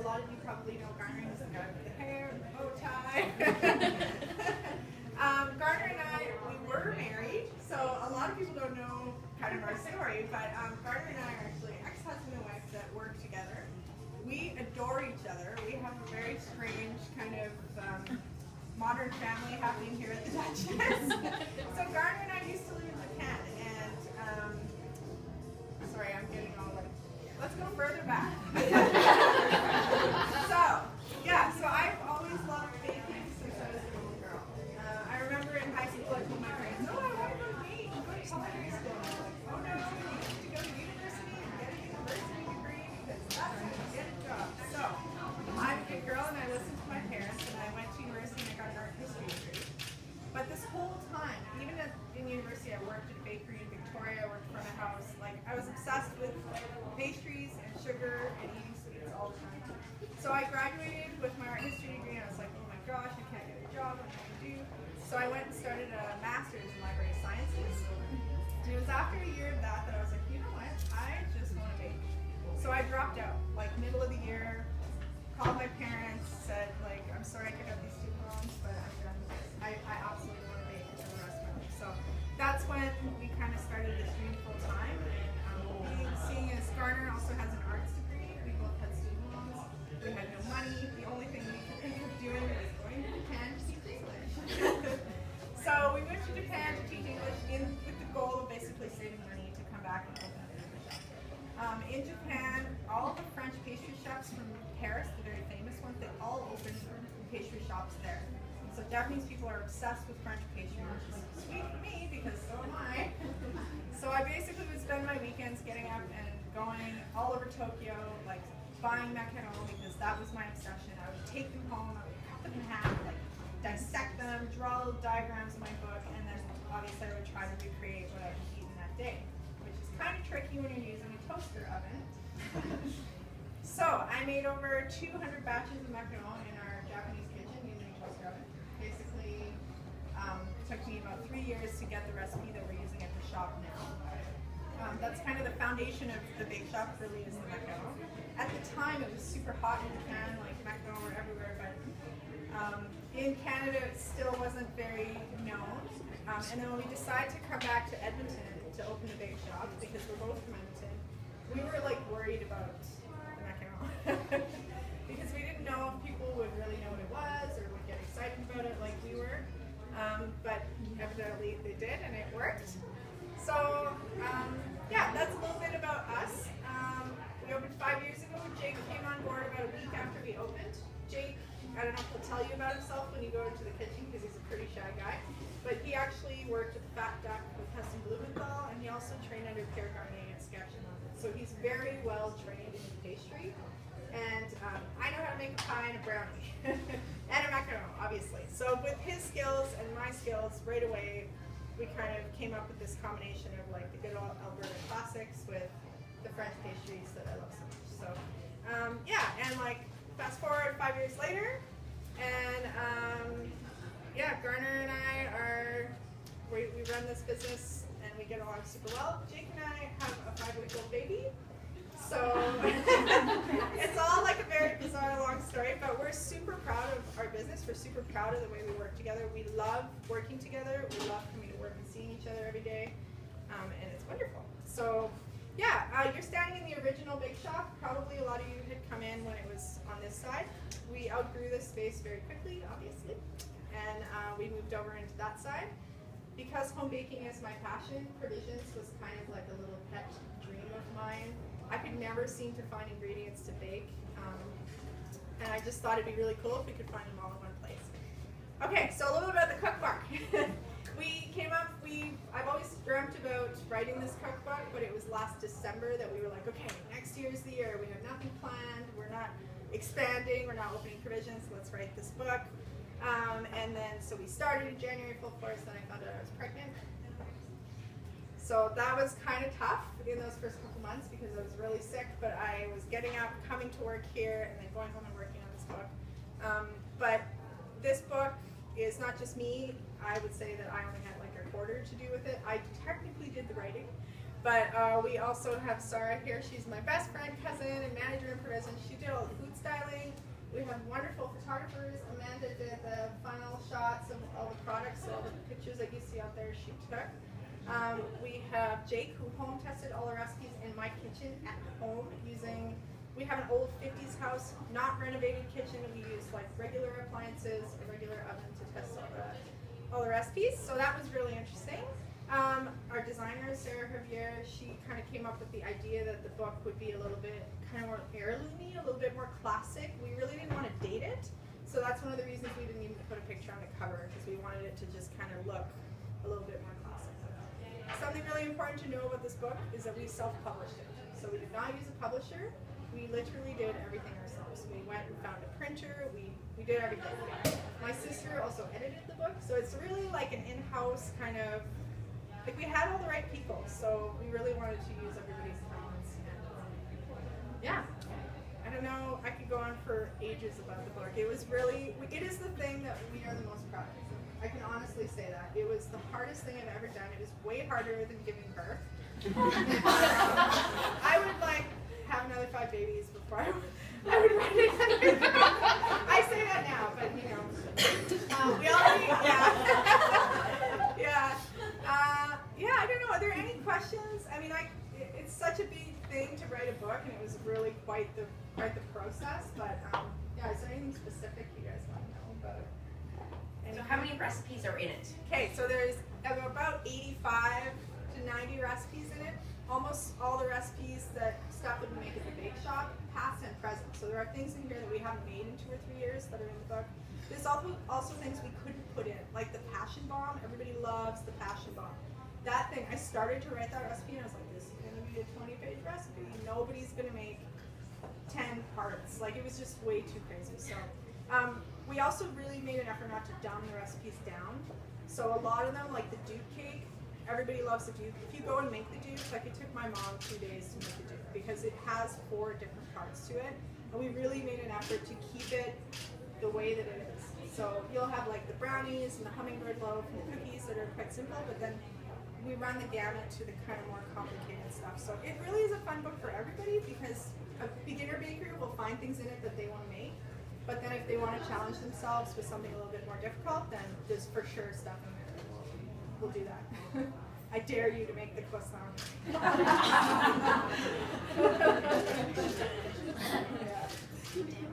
a lot of you probably know Garner is the guy with the hair, the bow tie. Garner and I, we were married, so a lot of people don't know kind of our story, but Garner and I are actually ex-husband and wife that work together. We adore each other. We have a very strange kind of modern family happening here at the Duchess. So Garner and I used to live in Japan, and sorry, I'm getting all like, let's go further back. So I've always loved baking since I was a little girl. I remember in high school I told my parents, oh, I want to go to bake, go to culinary school. And I was like, oh no, you need to go to university and get a university degree because that's how you get a job. So I'm a good girl and I listened to my parents and I went to university and I got an art history degree. But this whole time, even in university, I worked at a bakery in Victoria, I worked in front of house. Like, I was obsessed with pastries and sugar and eating sweets all the time. So I graduated with my art history degree and I was like, oh my gosh, I can't get a job, what am I going to do? So I went and started a master's in library sciences. And it was after a year of that I was like, you know what, I just want to bake. So I dropped out, like middle of the year, called my parents, said like, I'm sorry I could have these two moms, but I'm done with this. I absolutely want to bake for the rest of my life. So that's when we kind of started this dream full time. And seeing as Garner also has an arts degree, we both had student loans. We had no money. The only thing we could think of doing was going to Japan to teach English. So we moved to Japan to teach English with the goal of basically saving money to come back and open up a shop. In Japan, all the French pastry chefs from Paris, the very famous ones, they all opened pastry shops there. So Japanese people are obsessed with French pastry, which is sweet for me because so am I. So I basically would spend my weekends getting up and going all over Tokyo, like buying macarons because that was my obsession. I would take them home, I would cut them in half, like dissect them, draw little diagrams in my book, and then obviously I would try to recreate what I was eating that day, which is kind of tricky when you're using a toaster oven. So I made over 200 batches of macaron in our Japanese kitchen using a toaster oven. Basically, it took me about 3 years to get the recipe that we're using at the shop now. That's kind of the foundation of the bake shop, really, is the macaron. At the time, it was super hot in Japan, like macaron were everywhere, but in Canada, it still wasn't very known. And then when we decided to come back to Edmonton to open the bake shop, because we're both from Edmonton, we were like worried about the macaron. Because we didn't know if people would really know what it was or would get excited about it like we were. But evidently they did, and it worked. So yeah, that's a little bit about us. We opened 5 years ago. Jake came on board about a week after we opened. Jake, I don't know if he'll tell you about himself when you go into the kitchen because he's a pretty shy guy. But he actually worked at the Fat Duck with Heston Blumenthal, and he also trained under Pierre Garnier at Sketch and London. So he's very well trained in pastry. And I know how to make a pie and a brownie. And a macaron, obviously. So with his skills and my skills, right away, we kind of came up with this combination of like the good old Alberta classics with the French pastries that I love so much. So yeah, and like fast forward 5 years later, and yeah, Garner and I we run this business and we get along super well. Jake and I have a 5-week-old baby. So it's all like a very bizarre long story, but we're super proud of our business. We're super proud of the way we work together. We love working together. We love coming to work and seeing each other every day, and it's wonderful. So yeah, you're standing in the original bake shop. Probably a lot of you had come in when it was on this side. We outgrew this space very quickly, obviously, and we moved over into that side. Because home baking is my passion, Provisions was kind of like a little pet dream of mine. I could never seem to find ingredients to bake, and I just thought it'd be really cool if we could find them all in one place. Okay, so a little bit about the cookbook. I've always dreamt about writing this cookbook, but it was last December that we were like, okay, next year's the year, we have nothing planned, we're not expanding, we're not opening Provisions, let's write this book. And then, so we started in January full force, then I found out I was pregnant. So that was kind of tough in those first couple months because I was really sick, but I was getting up, coming to work here, and then going home and working on this book. But this book is not just me. I would say that I only had like a quarter to do with it. I technically did the writing, But we also have Sarah here. She's my best friend, cousin, and manager in Provision. She did all the food styling. We have wonderful photographers. Amanda did the final shots of all the products, so all the pictures that you see out there she took. We have Jake, who home tested all the recipes in my kitchen at home using, we have an old 50s house, not renovated kitchen. We use like regular appliances, a regular oven to test all the recipes. So that was really interesting. Our designer, Sarah Javier, she kind of came up with the idea that the book would be a little bit kind of more heirloomy, a little bit more classic. We really didn't want to date it. So that's one of the reasons we didn't even put a picture on the cover, because we wanted it to just kind of look a little bit more classic. Something really important to know about this book is that we self-published it. So we did not use a publisher. We literally did everything ourselves. We went and found a printer. We did everything. My sister also edited the book. So it's really like an in-house kind of, like we had all the right people. So we really wanted to use everybody's talents. And yeah, I don't know. I could go on for ages about the book. It was really, it is the thing that we are the most proud of. I can honestly say that. It was the hardest thing I've ever done. It was way harder than giving birth. I would like have another 5 babies before I would write it. I say that now, but you know, we already, yeah. Yeah, I don't know. Are there any questions? I mean, it's such a big thing to write a book, and it was really quite the process. But yeah, is there anything specific you guys want to know about? So how many recipes are in it? Okay, so there's about 85 to 90 recipes in it. Almost all the recipes that stuff would make at the bake shop, past and present. So there are things in here that we haven't made in 2 or 3 years that are in the book. There's also things we couldn't put in, like the passion bomb. Everybody loves the passion bomb. That thing, I started to write that recipe and I was like, this is going to be a 20-page recipe. Nobody's going to make 10 parts. Like, it was just way too crazy. So we also really made an effort not to dumb the recipes down. So a lot of them, like the Duke cake, everybody loves the Duke. If you go and make the Duke, like it took my mom 2 days to make the Duke because it has 4 different parts to it. And we really made an effort to keep it the way that it is. So you'll have like the brownies and the hummingbird loaf and the cookies that are quite simple, but then we run the gamut to the kind of more complicated stuff. So it really is a fun book for everybody because a beginner baker will find things in it that they want to make. But then if they want to challenge themselves with something a little bit more difficult, then there's for sure stuff in there that will do that. I dare you to make the croissant.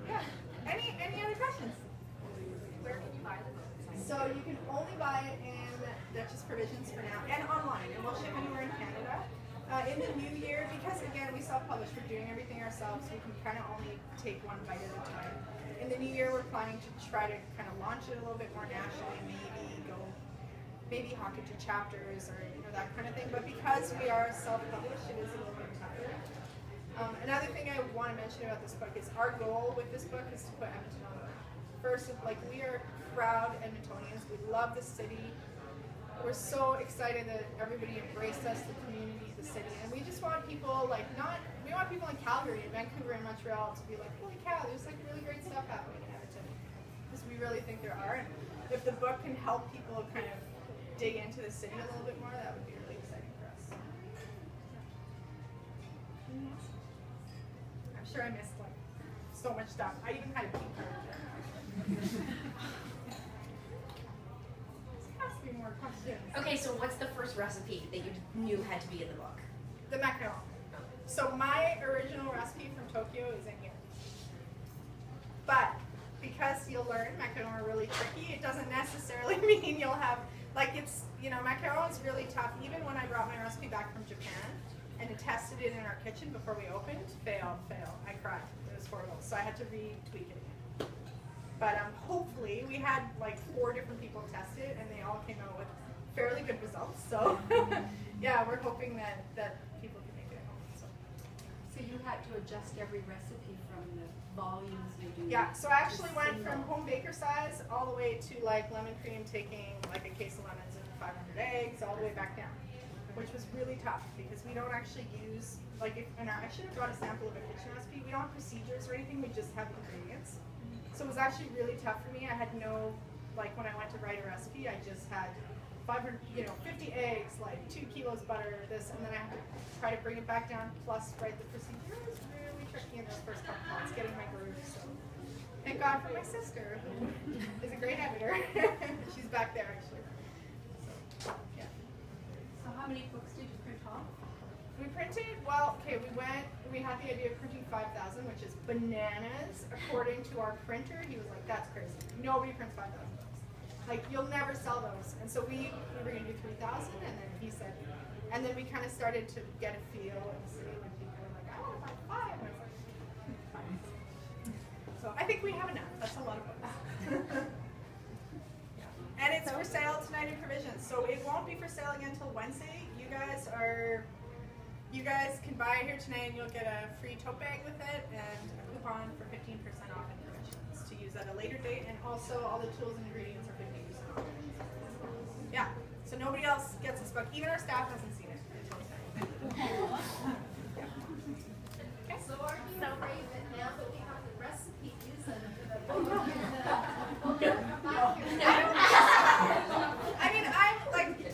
Yeah. Any other questions? Where can you buy the book? So you can only buy it in Duchess Provisions for now, and online, and we'll ship anywhere in Canada. In the new year, because again we self-publish, we're doing everything ourselves, we can kind of only take one bite at a time. In the new year, we're planning to try to kind of launch it a little bit more nationally, maybe hawk it to chapters or that kind of thing. But because we are self-published, it is a little bit tougher. Another thing I want to mention about this book is our goal with this book is to put Edmonton on the map. First, like, we are proud Edmontonians. We love the city. We're so excited that everybody embraced us, the community, the city, and we just want people we want people in Calgary, and Vancouver, and Montreal to be like, holy cow, there's like really great stuff happening in Edmonton, because we really think there are. And if the book can help people kind of dig into the city a little bit more, that would be really exciting for us. I'm sure I missed like so much stuff. I even had a key card. Ask me more questions. Okay, so what's the first recipe that you knew had to be in the book? The macaron. So my original recipe from Tokyo is in here. But because you'll learn macaron are really tricky, it doesn't necessarily mean you'll have, like, it's, macaron is really tough. Even when I brought my recipe back from Japan and tested it in our kitchen before we opened, fail. I cried. It was horrible. So I had to retweak it again. But hopefully, we had like 4 different people test it, and they all came out with fairly good results. So yeah, we're hoping that people can make it at home. So you had to adjust every recipe from the volumes you do? Yeah, so I actually went from home baker size all the way to like lemon cream, taking like a case of lemons and 500 eggs, all the way back down, which was really tough because we don't actually use, like, and I should have brought a sample of a kitchen recipe. We don't have procedures or anything, we just have ingredients. So it was actually really tough for me. I had no, like, when I went to write a recipe, I just had 500, 50 eggs, like 2 kilos butter, this, and then I have to try to bring it back down. Plus, right, the procedure is really tricky in those first couple months, getting my groove. So, thank God for my sister, who is a great editor. She's back there actually. So, yeah. So how many books did you print off? We printed, well, okay, we had the idea of printing 5,000, which is bananas, according to our printer. He was like, that's crazy. Nobody prints 5,000 books. Like, you'll never sell those. And so we were going to do 3,000, and then he said, and then we kind of started to get a feel and see when people were like, I want to buy 5. And I was like, fine. So I think we have enough. That's a lot of books. Yeah. And it's for sale tonight in Provisions. So it won't be for sale again until Wednesday. You guys can buy it here tonight and you'll get a free tote bag with it and a coupon for 15% off in Provisions to use at a later date, and also all the tools and ingredients are 15% off. Yeah, so nobody else gets this book. Even our staff hasn't seen it until tonight. Yeah. Okay. So are you afraid that now that we have the recipes and the I mean,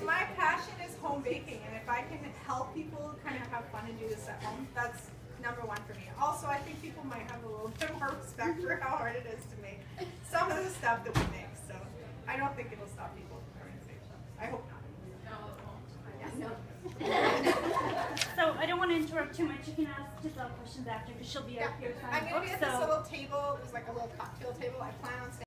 my passion is home baking, and if I can help people kind of have fun and do this at home, that's number one for me. Also, I think people might have a little bit more respect for how hard it is to make some of the stuff that we make. So I don't think it'll stop people from coming to Bakeshop. I hope not. No, it won't. Yes, no. So I don't want to interrupt too much. You can ask Giselle questions after because she'll be up here. I'm going to be at this little table. There's like a little cocktail table. I plan on staying